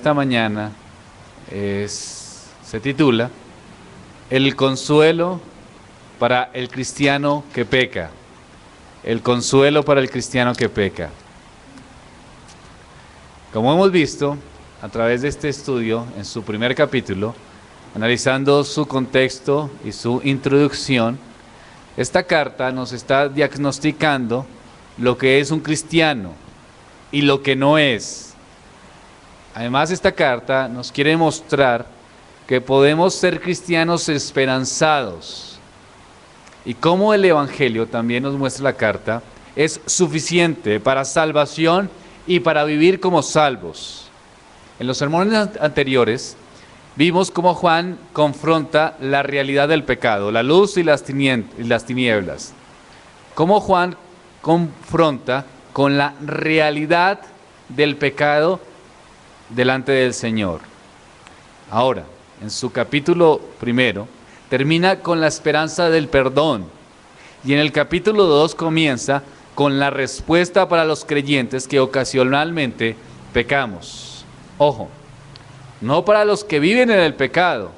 Esta mañana se titula El consuelo para el cristiano que peca. El consuelo para el cristiano que peca. Como hemos visto a través de este estudio, en su primer capítulo, analizando su contexto y su introducción, esta carta nos está diagnosticando lo que es un cristiano y lo que no es. Además, esta carta nos quiere mostrar que podemos ser cristianos esperanzados y cómo el Evangelio, también nos muestra la carta, es suficiente para salvación y para vivir como salvos. En los sermones anteriores vimos cómo Juan confronta la realidad del pecado, la luz y las tinieblas. Cómo Juan confronta con la realidad del pecado delante del Señor. Ahora, en su capítulo primero, termina con la esperanza del perdón. Y en el capítulo 2 comienza con la respuesta para los creyentes que ocasionalmente pecamos. Ojo, no para los que viven en el pecado,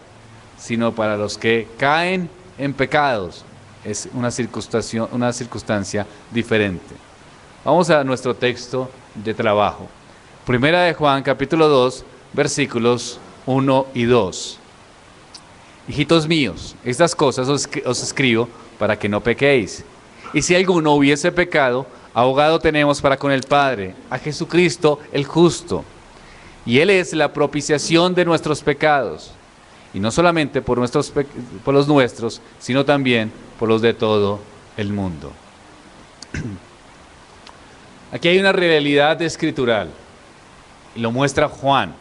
sino para los que caen en pecados. Es una circunstancia diferente. Vamos a nuestro texto de trabajo. Primera de Juan, capítulo 2, versículos 1 y 2. Hijitos míos, estas cosas os escribo para que no pequéis. Y si alguno hubiese pecado, abogado tenemos para con el Padre, a Jesucristo el justo. Y Él es la propiciación de nuestros pecados. Y no solamente por los nuestros, sino también por los de todo el mundo. Aquí hay una realidad escritural. Y lo muestra Juan.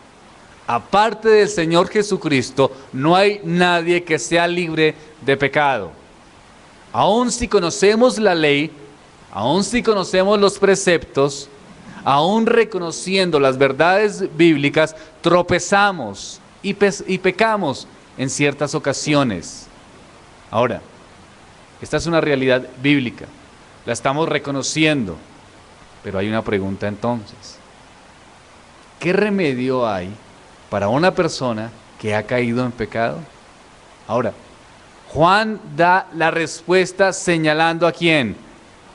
Aparte del Señor Jesucristo, no hay nadie que sea libre de pecado. Aun si conocemos la ley, aun si conocemos los preceptos, aun reconociendo las verdades bíblicas, tropezamos y pecamos en ciertas ocasiones. Ahora, esta es una realidad bíblica, la estamos reconociendo, pero hay una pregunta entonces. ¿Qué remedio hay para una persona que ha caído en pecado? Ahora, Juan da la respuesta señalando ¿a quién?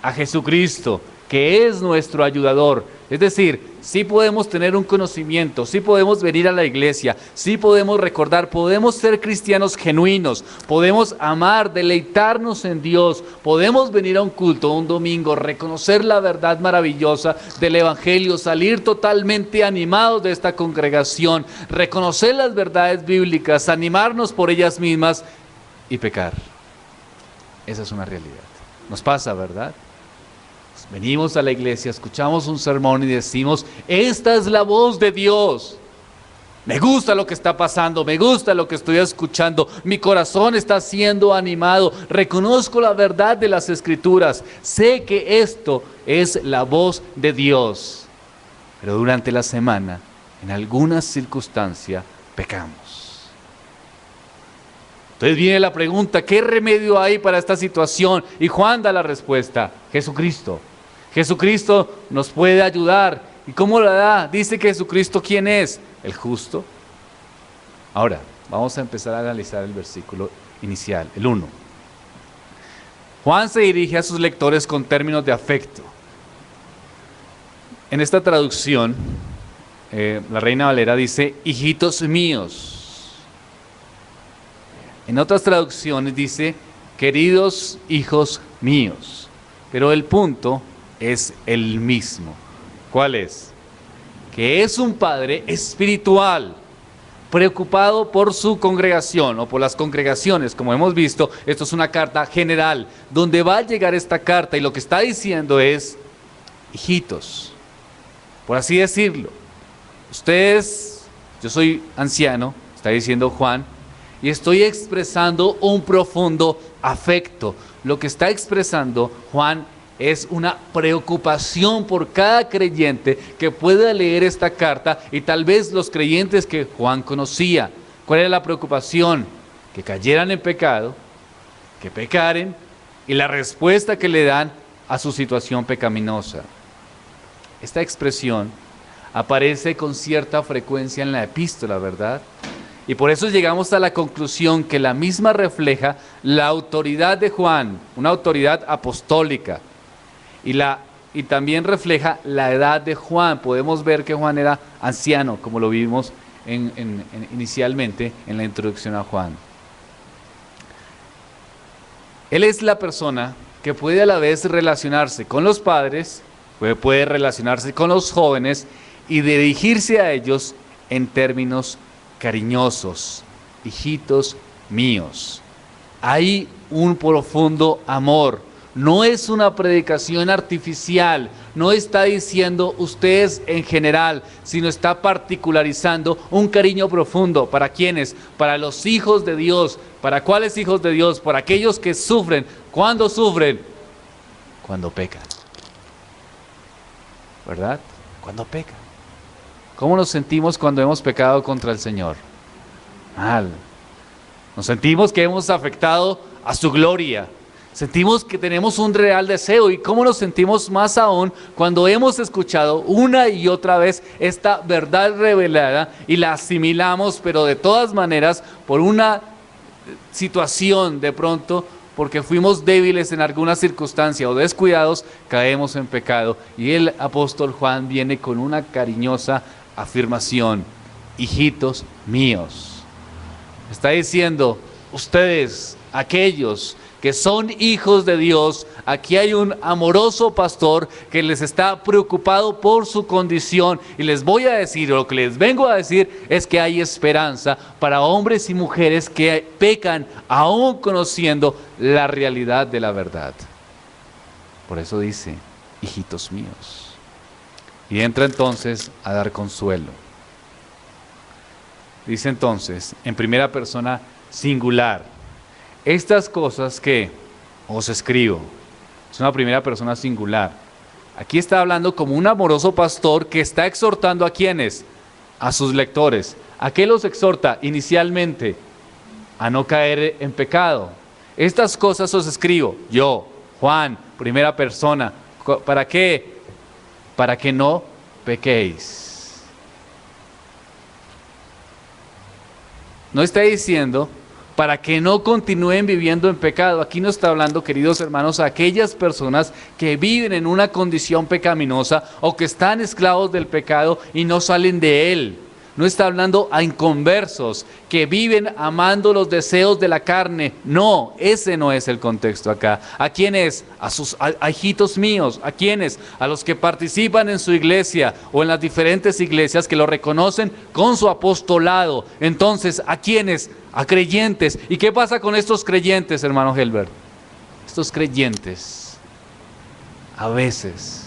A Jesucristo, que es nuestro ayudador. Es decir, sí podemos tener un conocimiento, sí podemos venir a la iglesia, sí podemos recordar, podemos ser cristianos genuinos, podemos amar, deleitarnos en Dios, podemos venir a un culto un domingo, reconocer la verdad maravillosa del Evangelio, salir totalmente animados de esta congregación, reconocer las verdades bíblicas, animarnos por ellas mismas y pecar. Esa es una realidad. Nos pasa, ¿verdad? Venimos a la iglesia, escuchamos un sermón y decimos, esta es la voz de Dios. Me gusta lo que está pasando, me gusta lo que estoy escuchando, mi corazón está siendo animado, reconozco la verdad de las Escrituras, sé que esto es la voz de Dios. Pero durante la semana, en alguna circunstancia, pecamos. Entonces viene la pregunta, ¿qué remedio hay para esta situación? Y Juan da la respuesta, Jesucristo. Jesucristo nos puede ayudar. ¿Y cómo la da? Dice que Jesucristo, ¿quién es? El justo. Ahora, vamos a empezar a analizar el versículo inicial, el 1. Juan se dirige a sus lectores con términos de afecto. En esta traducción, la Reina Valera dice, hijitos míos. En otras traducciones dice, queridos hijos míos. Pero el punto es el mismo. ¿Cuál es? Que es un padre espiritual, preocupado por su congregación o por las congregaciones. Como hemos visto, esto es una carta general, donde va a llegar esta carta y lo que está diciendo es, hijitos, por así decirlo. Ustedes, yo soy anciano, está diciendo Juan, y estoy expresando un profundo afecto. Lo que está expresando Juan es una preocupación por cada creyente que pueda leer esta carta y tal vez los creyentes que Juan conocía. ¿Cuál era la preocupación? Que cayeran en pecado, que pecaren y la respuesta que le dan a su situación pecaminosa. Esta expresión aparece con cierta frecuencia en la epístola, ¿verdad? Y por eso llegamos a la conclusión que la misma refleja la autoridad de Juan, una autoridad apostólica, y también refleja la edad de Juan. Podemos ver que Juan era anciano, como lo vimos inicialmente en la introducción a Juan. Él es la persona que puede a la vez relacionarse con los padres, puede relacionarse con los jóvenes y dirigirse a ellos en términos cariñosos: hijitos míos. Hay un profundo amor. No es una predicación artificial, no está diciendo ustedes en general, sino está particularizando un cariño profundo. ¿Para quiénes? Para los hijos de Dios. ¿Para cuáles hijos de Dios? Para aquellos que sufren. ¿Cuándo sufren? Cuando pecan. ¿Verdad? Cuando pecan. ¿Cómo nos sentimos cuando hemos pecado contra el Señor? Mal. Nos sentimos que hemos afectado a su gloria. Sentimos que tenemos un real deseo. ¿Y cómo nos sentimos más aún cuando hemos escuchado una y otra vez esta verdad revelada y la asimilamos, pero de todas maneras por una situación de pronto, porque fuimos débiles en alguna circunstancia o descuidados, caemos en pecado? Y el apóstol Juan viene con una cariñosa afirmación: hijitos míos. Está diciendo, ustedes, aquellos que son hijos de Dios, aquí hay un amoroso pastor que les está preocupado por su condición, y les voy a decir, lo que les vengo a decir es que hay esperanza para hombres y mujeres que pecan aún conociendo la realidad de la verdad. Por eso dice, hijitos míos. Y entra entonces a dar consuelo. Dice entonces, en primera persona singular: estas cosas que os escribo. Es una primera persona singular. Aquí está hablando como un amoroso pastor que está exhortando ¿a quiénes? A sus lectores. ¿A qué los exhorta inicialmente? A no caer en pecado. Estas cosas os escribo, yo, Juan, primera persona. ¿Para qué? Para que no pequéis. No está diciendo para que no continúen viviendo en pecado. Aquí no está hablando, queridos hermanos, a aquellas personas que viven en una condición pecaminosa o que están esclavos del pecado y no salen de él. No está hablando a inconversos que viven amando los deseos de la carne. No, ese no es el contexto acá. ¿A quiénes? A hijitos míos. ¿A quiénes? A los que participan en su iglesia o en las diferentes iglesias que lo reconocen con su apostolado. Entonces, ¿a quiénes? A creyentes. ¿Y qué pasa con estos creyentes, hermano Helbert? Estos creyentes a veces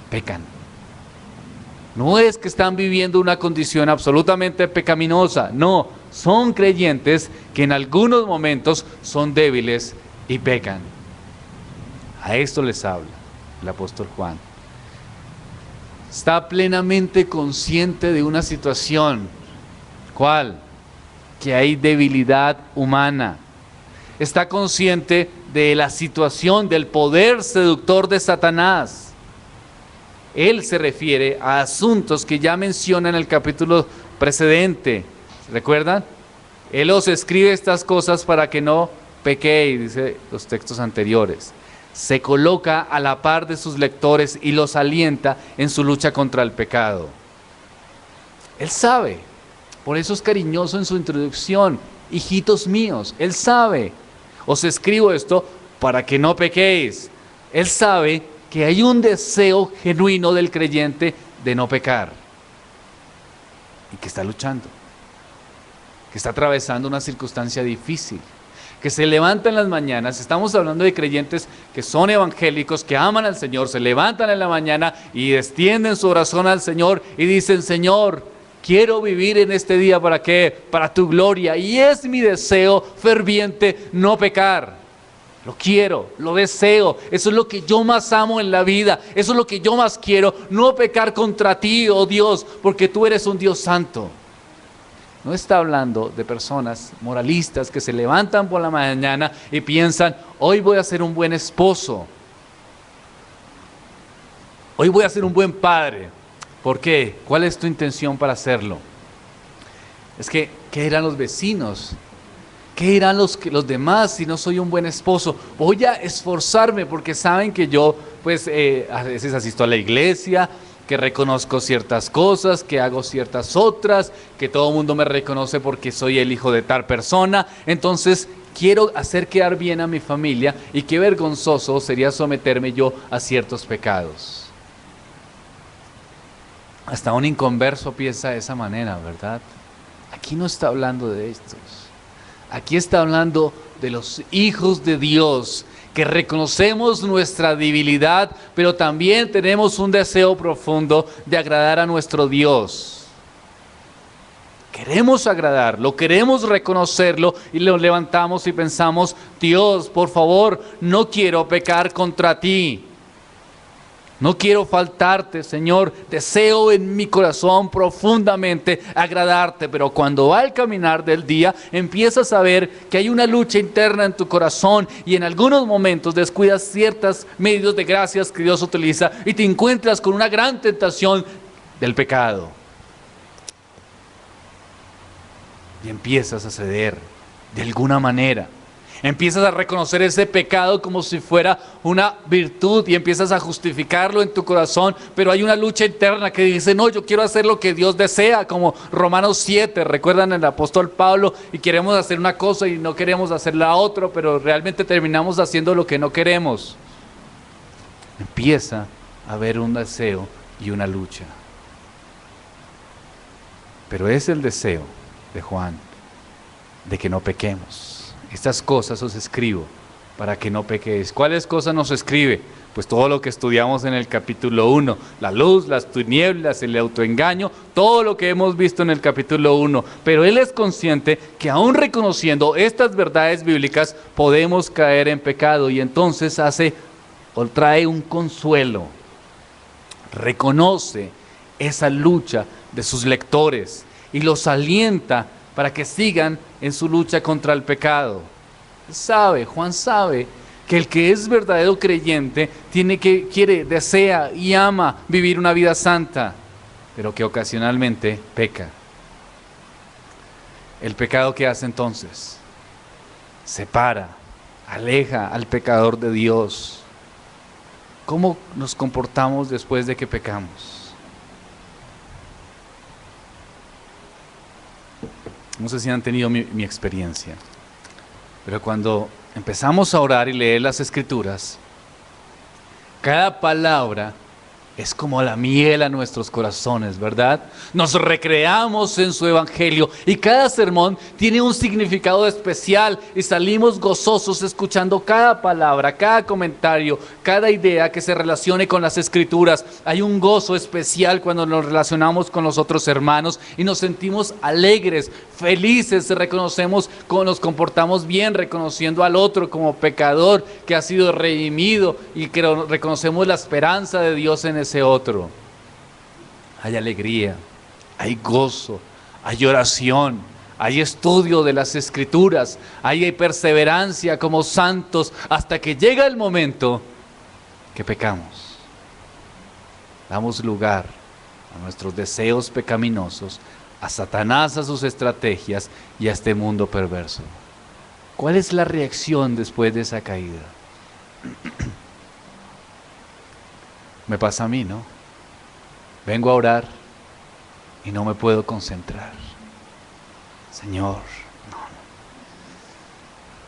pecan. No es que están viviendo una condición absolutamente pecaminosa, no, son creyentes que en algunos momentos son débiles y pecan. A esto les habla el apóstol Juan. Está plenamente consciente de una situación. ¿Cuál? Que hay debilidad humana. Está consciente de la situación del poder seductor de Satanás. Él se refiere a asuntos que ya menciona en el capítulo precedente. ¿Recuerdan? Él os escribe estas cosas para que no pequéis, dice los textos anteriores. Se coloca a la par de sus lectores y los alienta en su lucha contra el pecado. Él sabe, por eso es cariñoso en su introducción. Hijitos míos, él sabe. Os escribo esto para que no pequéis. Él sabe que hay un deseo genuino del creyente de no pecar y que está luchando, que está atravesando una circunstancia difícil, que se levanta en las mañanas. Estamos hablando de creyentes que son evangélicos, que aman al Señor, se levantan en la mañana y extienden su oración al Señor y dicen: Señor, quiero vivir en este día, ¿para qué? Para tu gloria, y es mi deseo ferviente no pecar. Lo quiero, lo deseo, eso es lo que yo más amo en la vida, eso es lo que yo más quiero, no pecar contra ti, oh Dios, porque tú eres un Dios santo. No está hablando de personas moralistas que se levantan por la mañana y piensan: hoy voy a ser un buen esposo, hoy voy a ser un buen padre, ¿Por qué? ¿Cuál es tu intención para hacerlo? Es que, ¿qué dirán los vecinos? ¿Qué dirán los demás si no soy un buen esposo? Voy a esforzarme porque saben que yo, pues, a veces asisto a la iglesia, que reconozco ciertas cosas, que hago ciertas otras, que todo el mundo me reconoce porque soy el hijo de tal persona. Entonces, quiero hacer quedar bien a mi familia y qué vergonzoso sería someterme yo a ciertos pecados. Hasta un inconverso piensa de esa manera, ¿verdad? Aquí no está hablando de estos. Aquí está hablando de los hijos de Dios, que reconocemos nuestra debilidad, pero también tenemos un deseo profundo de agradar a nuestro Dios. Queremos agradarlo, queremos reconocerlo y lo levantamos y pensamos, Dios, por favor, no quiero pecar contra ti. No quiero faltarte, Señor, deseo en mi corazón profundamente agradarte, pero cuando va el caminar del día, empiezas a ver que hay una lucha interna en tu corazón y en algunos momentos descuidas ciertos medios de gracias que Dios utiliza y te encuentras con una gran tentación del pecado. Y empiezas a ceder de alguna manera. Empiezas a reconocer ese pecado como si fuera una virtud y empiezas a justificarlo en tu corazón, pero hay una lucha interna que dice, no, yo quiero hacer lo que Dios desea, como Romanos 7, recuerdan el apóstol Pablo, y queremos hacer una cosa y no queremos hacer la otra, pero realmente terminamos haciendo lo que no queremos. Empieza a haber un deseo y una lucha. Pero es el deseo de Juan de que no pequemos. Estas cosas os escribo para que no pequéis. ¿Cuáles cosas nos escribe? Pues todo lo que estudiamos en el capítulo 1, la luz, las tinieblas, el autoengaño, todo lo que hemos visto en el capítulo 1. Pero él es consciente que aún reconociendo estas verdades bíblicas podemos caer en pecado y entonces trae un consuelo. Reconoce esa lucha de sus lectores y los alienta para que sigan en su lucha contra el pecado. Juan sabe que el que es verdadero creyente desea y ama vivir una vida santa, pero que ocasionalmente peca. ¿El pecado qué hace entonces? Separa, aleja al pecador de Dios. ¿Cómo nos comportamos después de que pecamos? No sé si han tenido mi experiencia, pero cuando empezamos a orar y leer las Escrituras, cada palabra es como la miel a nuestros corazones, ¿verdad? Nos recreamos en su evangelio y cada sermón tiene un significado especial y salimos gozosos escuchando cada palabra, cada comentario, cada idea que se relacione con las Escrituras. Hay un gozo especial cuando nos relacionamos con los otros hermanos y nos sentimos alegres, felices, reconocemos cómo nos comportamos bien, reconociendo al otro como pecador que ha sido redimido y que reconocemos la esperanza de Dios en ese otro. Hay alegría, hay gozo, hay oración, hay estudio de las Escrituras, hay perseverancia como santos hasta que llega el momento que pecamos. Damos lugar a nuestros deseos pecaminosos, a Satanás, a sus estrategias y a este mundo perverso. ¿Cuál es la reacción después de esa caída? Me pasa a mí, ¿no? Vengo a orar y no me puedo concentrar. Señor, no.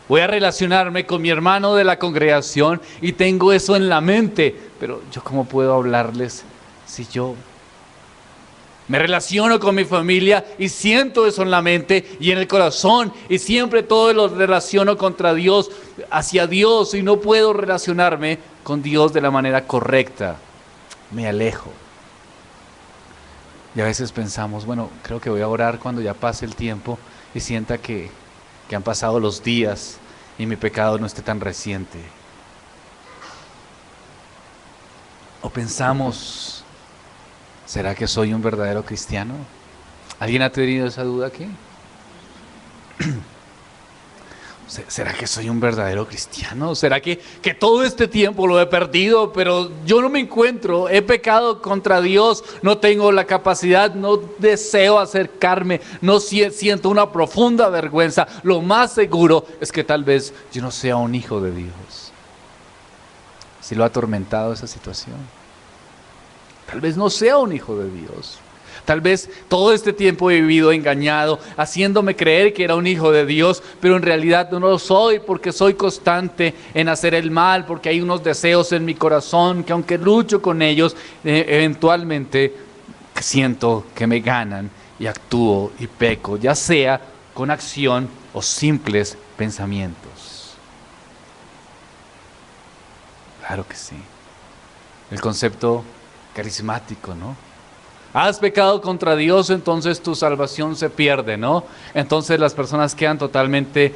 Voy a relacionarme con mi hermano de la congregación y tengo eso en la mente, pero ¿yo cómo puedo hablarles si yo me relaciono con mi familia y siento eso en la mente y en el corazón y siempre todo lo relaciono contra Dios, hacia Dios y no puedo relacionarme con Dios de la manera correcta? Me alejo. Y a veces pensamos, bueno, creo que voy a orar cuando ya pase el tiempo y sienta que han pasado los días y mi pecado no esté tan reciente. O pensamos, ¿será que soy un verdadero cristiano? ¿Alguien ha tenido esa duda aquí? ¿Será que soy un verdadero cristiano? ¿Será que todo este tiempo lo he perdido, pero yo no me encuentro? He pecado contra Dios, no tengo la capacidad, no deseo acercarme, no siento una profunda vergüenza. Lo más seguro es que tal vez yo no sea un hijo de Dios. Si lo ha atormentado esa situación. Tal vez no sea un hijo de Dios. Tal vez todo este tiempo he vivido engañado, haciéndome creer que era un hijo de Dios, pero en realidad no lo soy porque soy constante en hacer el mal, porque hay unos deseos en mi corazón que aunque lucho con ellos, eventualmente siento que me ganan y actúo y peco, ya sea con acción o simples pensamientos. Claro que sí. El concepto carismático, ¿no? Has pecado contra Dios, entonces tu salvación se pierde, ¿no? Entonces las personas quedan totalmente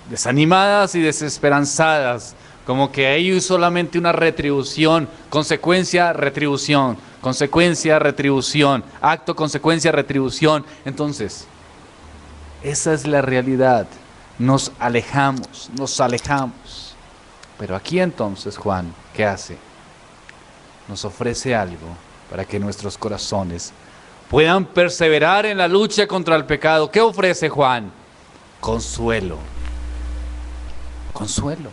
desanimadas y desesperanzadas, como que hay solamente una retribución, consecuencia, retribución, consecuencia, retribución, acto, consecuencia, retribución. Entonces, esa es la realidad. Nos alejamos. Pero aquí entonces Juan, ¿qué hace? Nos ofrece algo para que nuestros corazones puedan perseverar en la lucha contra el pecado. ¿Qué ofrece Juan? Consuelo. Consuelo.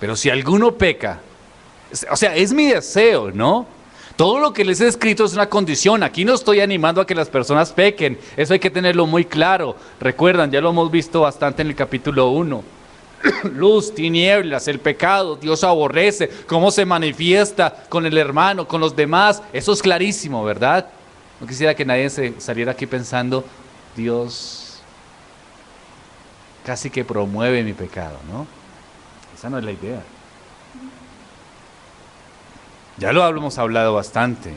Pero si alguno peca, o sea, es mi deseo, ¿no? Todo lo que les he escrito es una condición. Aquí no estoy animando a que las personas pequen. Eso hay que tenerlo muy claro. Recuerdan, ya lo hemos visto bastante en el capítulo 1. Luz, tinieblas, el pecado, Dios aborrece, cómo se manifiesta con el hermano, con los demás. Eso es clarísimo, ¿verdad? No quisiera que nadie se saliera aquí pensando, Dios casi que promueve mi pecado, ¿no? Esa no es la idea. Ya lo hemos hablado bastante.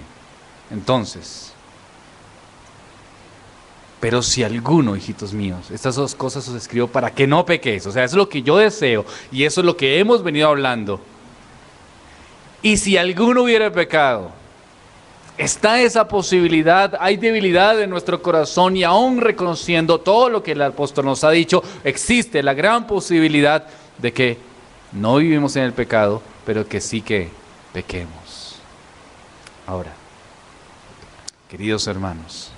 Entonces, pero si alguno, hijitos míos, estas dos cosas os escribo para que no pequéis. O sea, eso es lo que yo deseo y eso es lo que hemos venido hablando. Y si alguno hubiera pecado, está esa posibilidad, hay debilidad en nuestro corazón y aún reconociendo todo lo que el apóstol nos ha dicho, existe la gran posibilidad de que no vivimos en el pecado, pero que sí que pequemos. Ahora, queridos hermanos,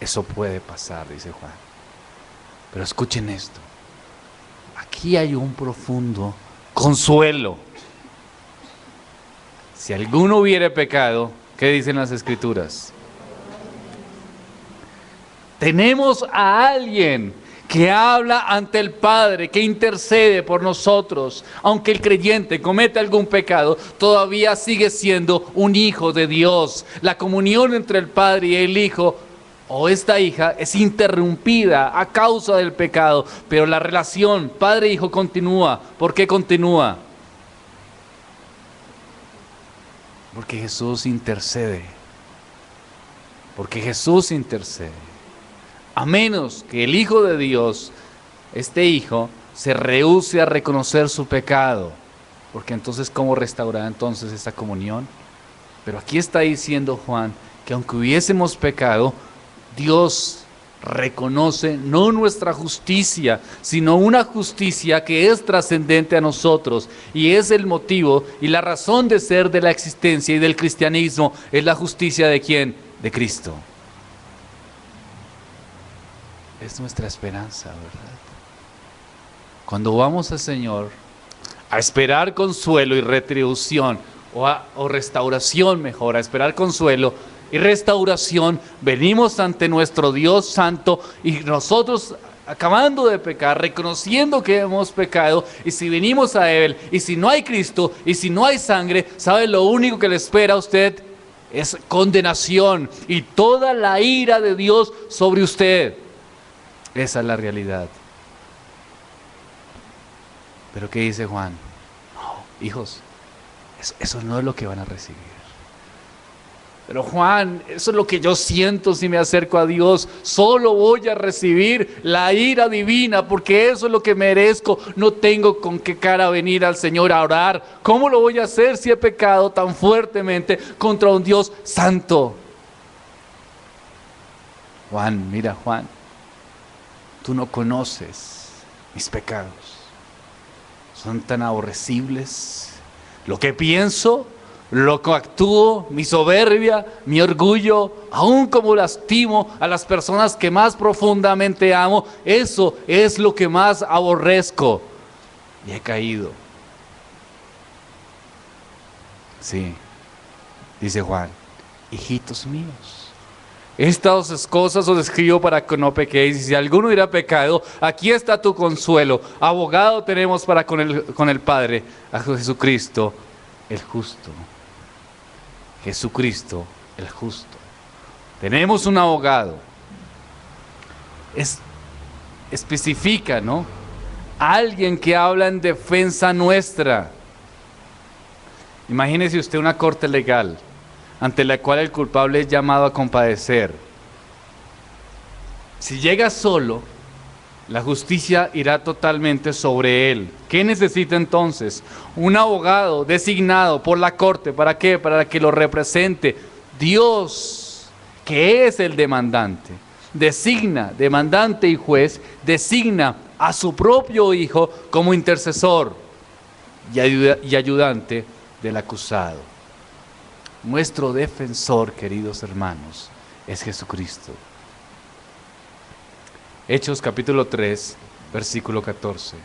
eso puede pasar, dice Juan. Pero escuchen esto. Aquí hay un profundo consuelo. Si alguno hubiere pecado, ¿qué dicen las Escrituras? Tenemos a alguien que habla ante el Padre, que intercede por nosotros. Aunque el creyente cometa algún pecado, todavía sigue siendo un hijo de Dios. La comunión entre el Padre y el Hijo o esta hija es interrumpida a causa del pecado, pero la relación padre-hijo continúa. ¿Por qué continúa? Porque Jesús intercede. Porque Jesús intercede. A menos que el Hijo de Dios, este Hijo, se rehúse a reconocer su pecado. Porque entonces, ¿cómo restaurar entonces esta comunión? Pero aquí está diciendo Juan que aunque hubiésemos pecado, Dios reconoce no nuestra justicia, sino una justicia que es trascendente a nosotros, y es el motivo y la razón de ser de la existencia y del cristianismo. Es la justicia ¿de quién? De Cristo. Es nuestra esperanza, ¿verdad? Cuando vamos al Señor a esperar consuelo y retribución, o restauración mejor, a esperar consuelo y restauración, venimos ante nuestro Dios santo y nosotros acabando de pecar, reconociendo que hemos pecado, y si venimos a Él y si no hay Cristo y si no hay sangre, ¿sabe lo único que le espera a usted? Es condenación y toda la ira de Dios sobre usted. Esa es la realidad. Pero ¿qué dice Juan? No, hijos, eso no es lo que van a recibir. Pero Juan, eso es lo que yo siento si me acerco a Dios. Solo voy a recibir la ira divina porque eso es lo que merezco. No tengo con qué cara venir al Señor a orar. ¿Cómo lo voy a hacer si he pecado tan fuertemente contra un Dios santo? Juan, mira Juan, tú no conoces mis pecados son tan aborrecibles. Lo que pienso, lo que actúo, mi soberbia, mi orgullo, aun como lastimo a las personas que más profundamente amo, eso es lo que más aborrezco. Y he caído. Sí, dice Juan, hijitos míos, estas cosas os escribo para que no pequéis, y si alguno hubiera pecado, aquí está tu consuelo. Abogado tenemos para con el Padre, a Jesucristo el justo. Jesucristo el justo. Tenemos un abogado. Especifica, ¿no? Alguien que habla en defensa nuestra. Imagínese usted una corte legal ante la cual el culpable es llamado a compadecer. Si llega solo, la justicia irá totalmente sobre él. ¿Qué necesita entonces? Un abogado designado por la corte. ¿Para qué? Para que lo represente. Dios, que es el demandante, designa, demandante y juez, designa a su propio Hijo como intercesor y ayudante del acusado. Nuestro defensor, queridos hermanos, es Jesucristo. Hechos capítulo 3, versículo 14.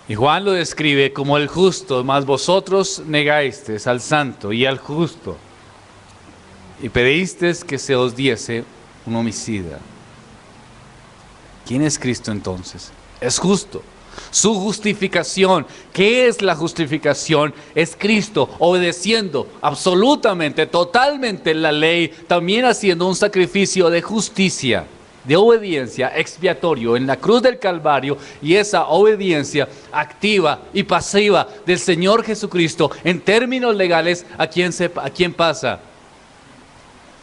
Y Juan lo describe como el justo, mas vosotros negasteis al santo y al justo, y pedisteis que se os diese un homicida. ¿Quién es Cristo entonces? Es justo. Su justificación, ¿qué es la justificación? Es Cristo obedeciendo absolutamente, totalmente la ley, también haciendo un sacrificio de justicia, de obediencia expiatorio en la cruz del Calvario, y esa obediencia activa y pasiva del Señor Jesucristo en términos legales, ¿a quién pasa?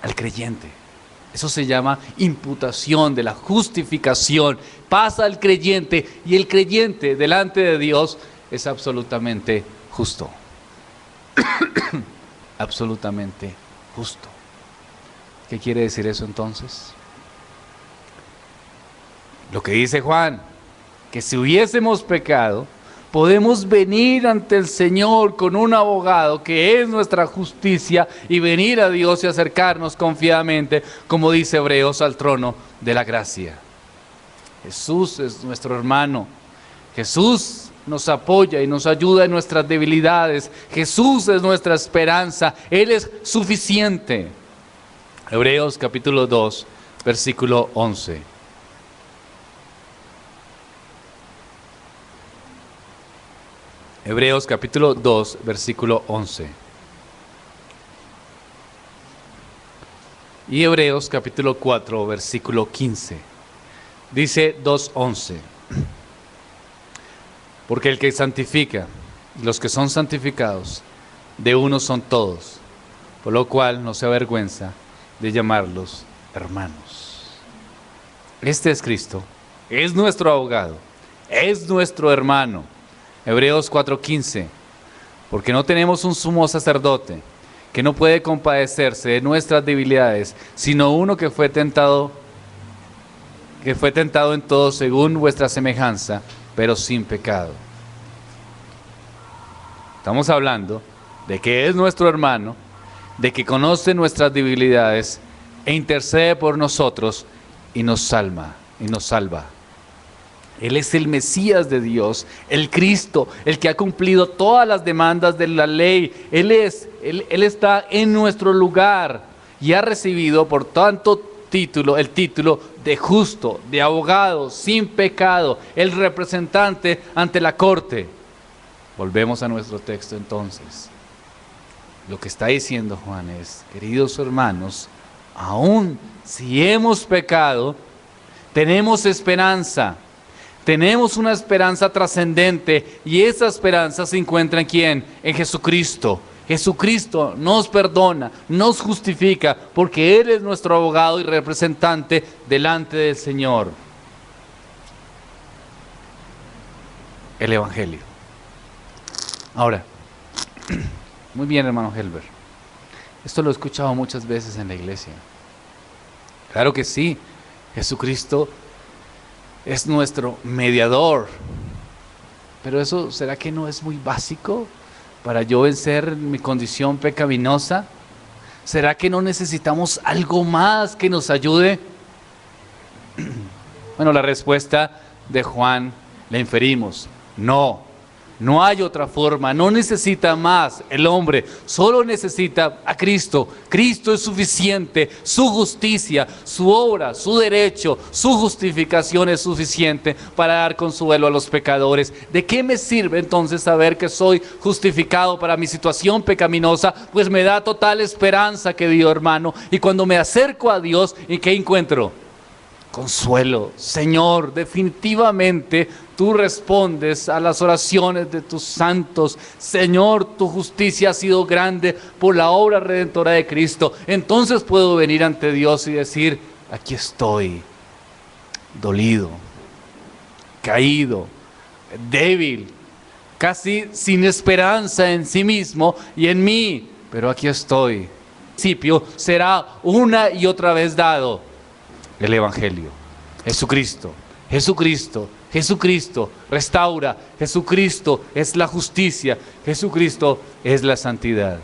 Al creyente. Eso se llama imputación de la justificación. Pasa al creyente, y el creyente delante de Dios es absolutamente justo. Absolutamente justo. ¿Qué quiere decir eso entonces? Lo que dice Juan, que si hubiésemos pecado, podemos venir ante el Señor con un abogado que es nuestra justicia, y venir a Dios y acercarnos confiadamente, como dice Hebreos, al trono de la gracia. Jesús es nuestro hermano. Jesús nos apoya y nos ayuda en nuestras debilidades. Jesús es nuestra esperanza. Él es suficiente. Hebreos capítulo 2, versículo 11. Hebreos capítulo 2, versículo 11. Y Hebreos capítulo 4, versículo 15. Dice 2:11. Porque el que santifica, los que son santificados, de uno son todos, por lo cual no se avergüenza de llamarlos hermanos. Este es Cristo, es nuestro abogado, es nuestro hermano. Hebreos 4:15, porque no tenemos un sumo sacerdote que no puede compadecerse de nuestras debilidades, sino uno que fue tentado en todo según vuestra semejanza, pero sin pecado. Estamos hablando de que es nuestro hermano, de que conoce nuestras debilidades e intercede por nosotros y nos salva. Él es el Mesías de Dios, el Cristo, el que ha cumplido todas las demandas de la ley. Él está en nuestro lugar y ha recibido por tanto el título de justo, de abogado, sin pecado, el representante ante la corte. Volvemos a nuestro texto entonces. Lo que está diciendo Juan es, queridos hermanos, aun si hemos pecado, tenemos esperanza. Tenemos una esperanza trascendente, y esa esperanza se encuentra ¿en quién? En Jesucristo. Jesucristo nos perdona, nos justifica, porque Él es nuestro abogado y representante delante del Señor. El Evangelio. Ahora, muy bien, hermano Helber. Esto lo he escuchado muchas veces en la iglesia. Claro que sí, Jesucristo es nuestro mediador. Pero eso, ¿será que no es muy básico para yo vencer mi condición pecaminosa? ¿Será que no necesitamos algo más que nos ayude? Bueno, la respuesta de Juan la inferimos. No hay otra forma, no necesita más el hombre, solo necesita a Cristo. Cristo es suficiente, su justicia, su obra, su derecho, su justificación es suficiente para dar consuelo a los pecadores. ¿De qué me sirve entonces saber que soy justificado para mi situación pecaminosa? Pues me da total esperanza, querido hermano, y cuando me acerco a Dios, ¿y qué encuentro? Consuelo. Señor, definitivamente tú respondes a las oraciones de tus santos. Señor, tu justicia ha sido grande por la obra redentora de Cristo. Entonces puedo venir ante Dios y decir, aquí estoy, dolido, caído, débil, casi sin esperanza en sí mismo y en mí, pero aquí estoy. El principio será una y otra vez dado. El Evangelio, Jesucristo, Jesucristo, Jesucristo restaura, Jesucristo es la justicia, Jesucristo es la santidad.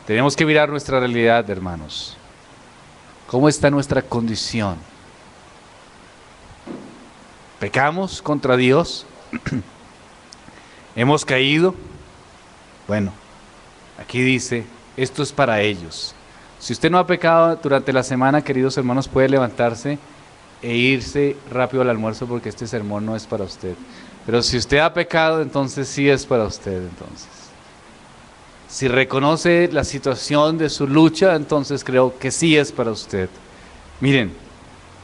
Tenemos que mirar nuestra realidad, hermanos. ¿Cómo está nuestra condición? ¿Pecamos contra Dios? ¿Hemos caído? Bueno, aquí dice, esto es para ellos. Si usted no ha pecado durante la semana, queridos hermanos, puede levantarse e irse rápido al almuerzo porque este sermón no es para usted. Pero si usted ha pecado, entonces sí es para usted. Entonces, si reconoce la situación de su lucha, entonces creo que sí es para usted. Miren,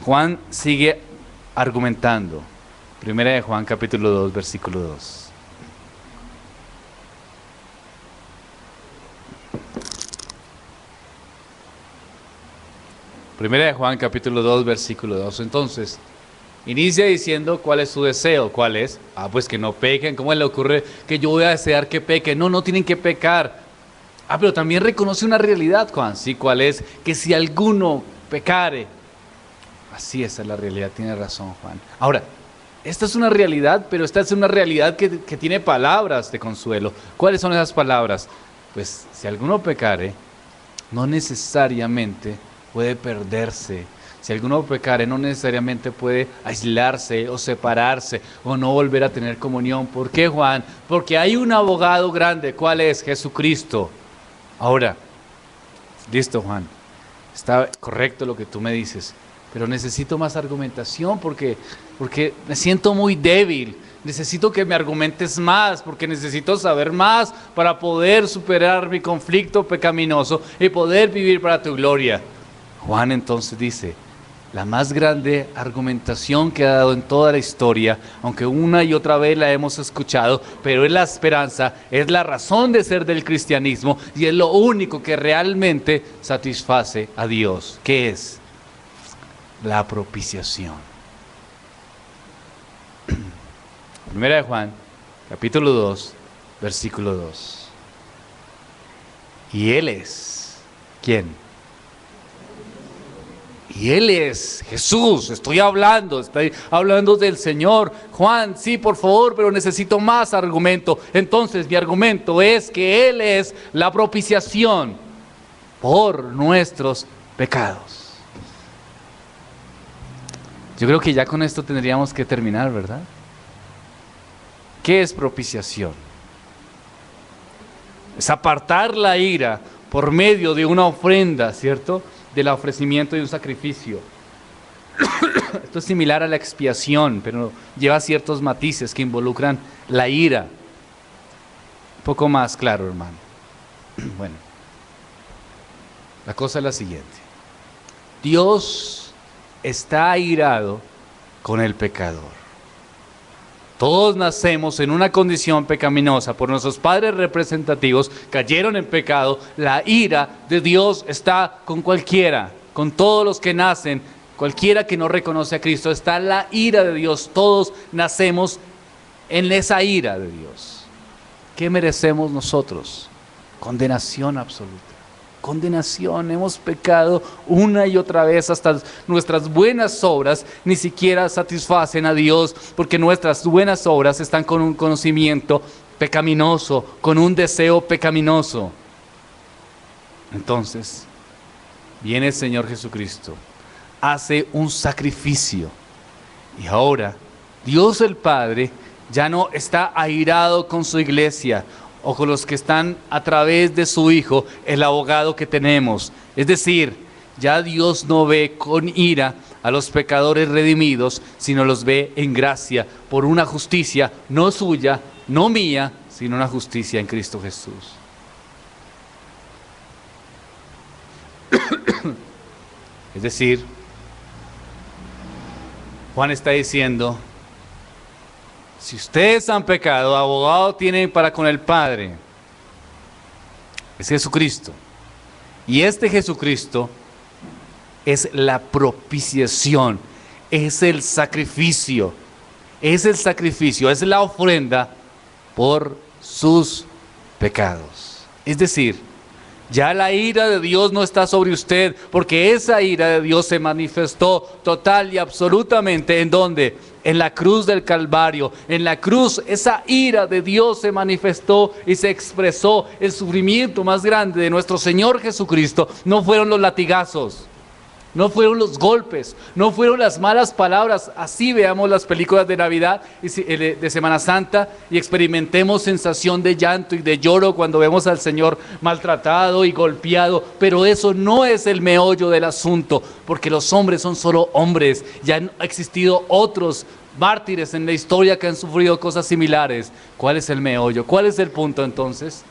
Juan sigue argumentando. Primera de Juan, capítulo 2, versículo 2. Primera de Juan, capítulo 2, versículo 2. Entonces, inicia diciendo cuál es su deseo. ¿Cuál es? Pues que no pequen. ¿Cómo le ocurre que yo voy a desear que pequen? No tienen que pecar. Pero también reconoce una realidad, Juan. ¿Sí? ¿Cuál es? Que si alguno pecare. Así esa es la realidad, tiene razón, Juan. Ahora, esta es una realidad, pero esta es una realidad que tiene palabras de consuelo. ¿Cuáles son esas palabras? Pues, si alguno pecare, no necesariamente puede perderse. Si alguno pecare, no necesariamente puede aislarse o separarse o no volver a tener comunión. ¿Por qué, Juan? Porque hay un abogado grande. ¿Cuál es? Jesucristo. Ahora, listo, Juan, está correcto lo que tú me dices, pero necesito más argumentación porque me siento muy débil. Necesito que me argumentes más, porque necesito saber más para poder superar mi conflicto pecaminoso y poder vivir para tu gloria. Juan entonces dice, la más grande argumentación que ha dado en toda la historia, aunque una y otra vez la hemos escuchado, pero es la esperanza, es la razón de ser del cristianismo y es lo único que realmente satisface a Dios. ¿Qué es? La propiciación. Primera de Juan, capítulo 2, versículo 2. Y Él es, ¿quién? Y Él es Jesús. Estoy hablando del Señor. Juan, sí, por favor, pero necesito más argumento. Entonces mi argumento es que Él es la propiciación por nuestros pecados. Yo creo que ya con esto tendríamos que terminar, ¿verdad? ¿Qué es propiciación? Es apartar la ira por medio de una ofrenda, ¿cierto? Del ofrecimiento de un sacrificio. Esto es similar a la expiación, pero lleva ciertos matices que involucran la ira. Un poco más claro, hermano. Bueno, la cosa es la siguiente. Dios está airado con el pecador. Todos nacemos en una condición pecaminosa por nuestros padres representativos, cayeron en pecado. La ira de Dios está con cualquiera, con todos los que nacen, cualquiera que no reconoce a Cristo. Está la ira de Dios, todos nacemos en esa ira de Dios. ¿Qué merecemos nosotros? Condenación absoluta. Condenación, hemos pecado una y otra vez, hasta nuestras buenas obras ni siquiera satisfacen a Dios, porque nuestras buenas obras están con un conocimiento pecaminoso, con un deseo pecaminoso. Entonces, viene el Señor Jesucristo, hace un sacrificio, y ahora Dios el Padre ya no está airado con su iglesia o con los que están a través de su Hijo, el abogado que tenemos. Es decir, ya Dios no ve con ira a los pecadores redimidos, sino los ve en gracia por una justicia no suya, no mía, sino una justicia en Cristo Jesús. Es decir, Juan está diciendo, si ustedes han pecado, abogado tienen para con el Padre. Es Jesucristo. Y este Jesucristo es la propiciación, es el sacrificio, es la ofrenda por sus pecados. Es decir, ya la ira de Dios no está sobre usted, porque esa ira de Dios se manifestó total y absolutamente, ¿en dónde? En la cruz del Calvario. En la cruz esa ira de Dios se manifestó y se expresó. El sufrimiento más grande de nuestro Señor Jesucristo no fueron los latigazos, no fueron los golpes, no fueron las malas palabras. Así veamos las películas de Navidad y de Semana Santa y experimentemos sensación de llanto y de lloro cuando vemos al Señor maltratado y golpeado. Pero eso no es el meollo del asunto, porque los hombres son solo hombres. Ya han existido otros mártires en la historia que han sufrido cosas similares. ¿Cuál es el meollo? ¿Cuál es el punto entonces?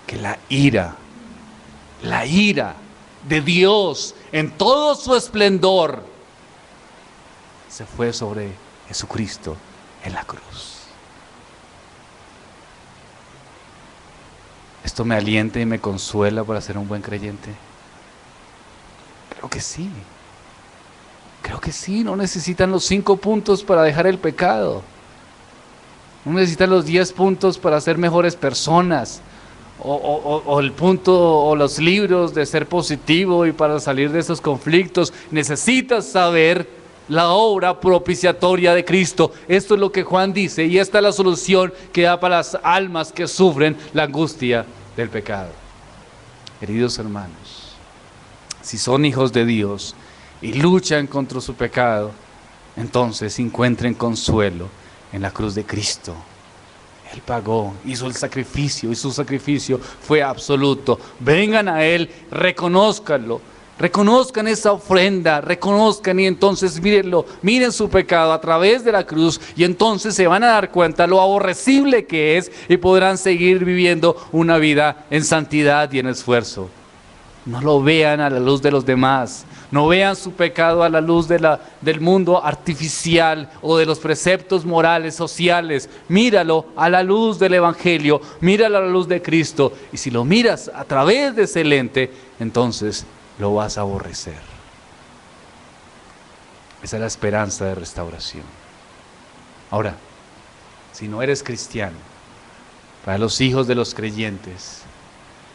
Que la ira de Dios en todo su esplendor se fue sobre Jesucristo en la cruz. ¿Esto me alienta y me consuela para ser un buen creyente? Creo que sí. No necesitan los 5 puntos para dejar el pecado. No necesitan los 10 puntos para ser mejores personas. O el punto o los libros de ser positivo y para salir de esos conflictos. Necesitas saber la obra propiciatoria de Cristo. Esto es lo que Juan dice, y esta es la solución que da para las almas que sufren la angustia del pecado. Queridos hermanos, si son hijos de Dios y luchan contra su pecado, entonces encuentren consuelo en la cruz de Cristo. Él pagó, hizo el sacrificio, y su sacrificio fue absoluto. Vengan a Él, reconózcanlo, reconozcan esa ofrenda, reconozcan, y entonces mírenlo, miren su pecado a través de la cruz, y entonces se van a dar cuenta lo aborrecible que es, y podrán seguir viviendo una vida en santidad y en esfuerzo. No lo vean a la luz de los demás, no vean su pecado a la luz del mundo artificial o de los preceptos morales, sociales. Míralo a la luz del Evangelio, míralo a la luz de Cristo, y si lo miras a través de ese lente, entonces lo vas a aborrecer. Esa es la esperanza de restauración. Ahora, si no eres cristiano, para los hijos de los creyentes,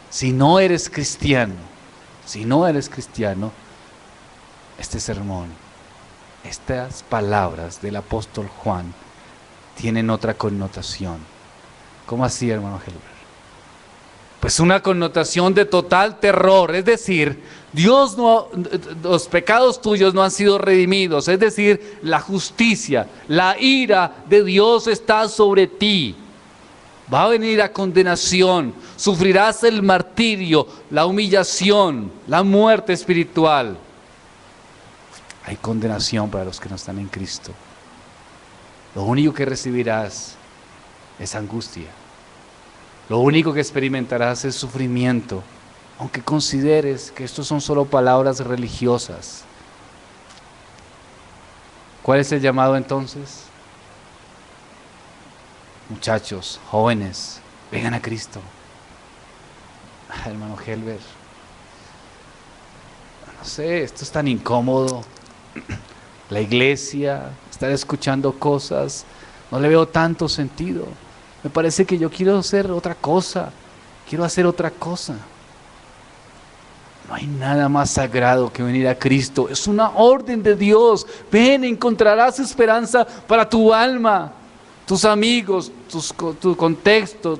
si no eres cristiano, este sermón, estas palabras del apóstol Juan tienen otra connotación. ¿Cómo así, hermano Helber? Pues una connotación de total terror, es decir, los pecados tuyos no han sido redimidos, es decir, la justicia, la ira de Dios está sobre ti. Va a venir a condenación, sufrirás el martirio, la humillación, la muerte espiritual. Hay condenación para los que no están en Cristo. Lo único que recibirás es angustia. Lo único que experimentarás es sufrimiento, aunque consideres que estos son solo palabras religiosas. ¿Cuál es el llamado entonces? Muchachos, jóvenes, vengan a Cristo. Hermano Helber, no sé, esto es tan incómodo. La iglesia, estar escuchando cosas no le veo tanto sentido. Me parece que yo quiero hacer otra cosa. Quiero hacer otra cosa. No hay nada más sagrado que venir a Cristo. Es una orden de Dios. Ven, encontrarás esperanza para tu alma, tus amigos, tu contexto,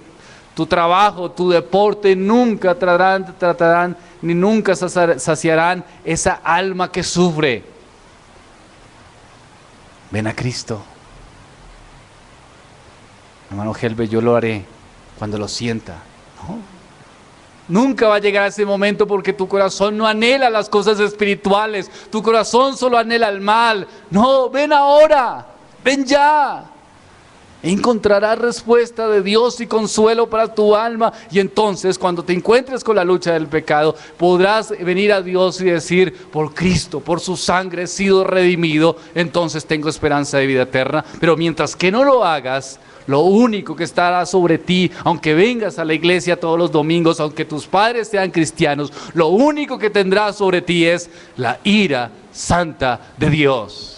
tu trabajo, tu deporte. Nunca tratarán ni nunca saciarán esa alma que sufre. Ven a Cristo. Hermano Helve, yo lo haré cuando lo sienta. ¿No? Nunca va a llegar ese momento porque tu corazón no anhela las cosas espirituales. Tu corazón solo anhela el mal. No, ven ahora. Ven ya. Encontrarás respuesta de Dios y consuelo para tu alma. Y entonces, cuando te encuentres con la lucha del pecado, podrás venir a Dios y decir: por Cristo, por su sangre he sido redimido. Entonces tengo esperanza de vida eterna. Pero mientras que no lo hagas, lo único que estará sobre ti, aunque vengas a la iglesia todos los domingos, aunque tus padres sean cristianos, lo único que tendrá sobre ti es la ira santa de Dios.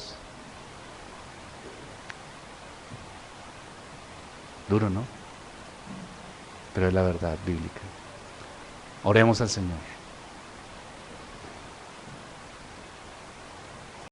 Duro, ¿no? Pero es la verdad bíblica. Oremos al Señor.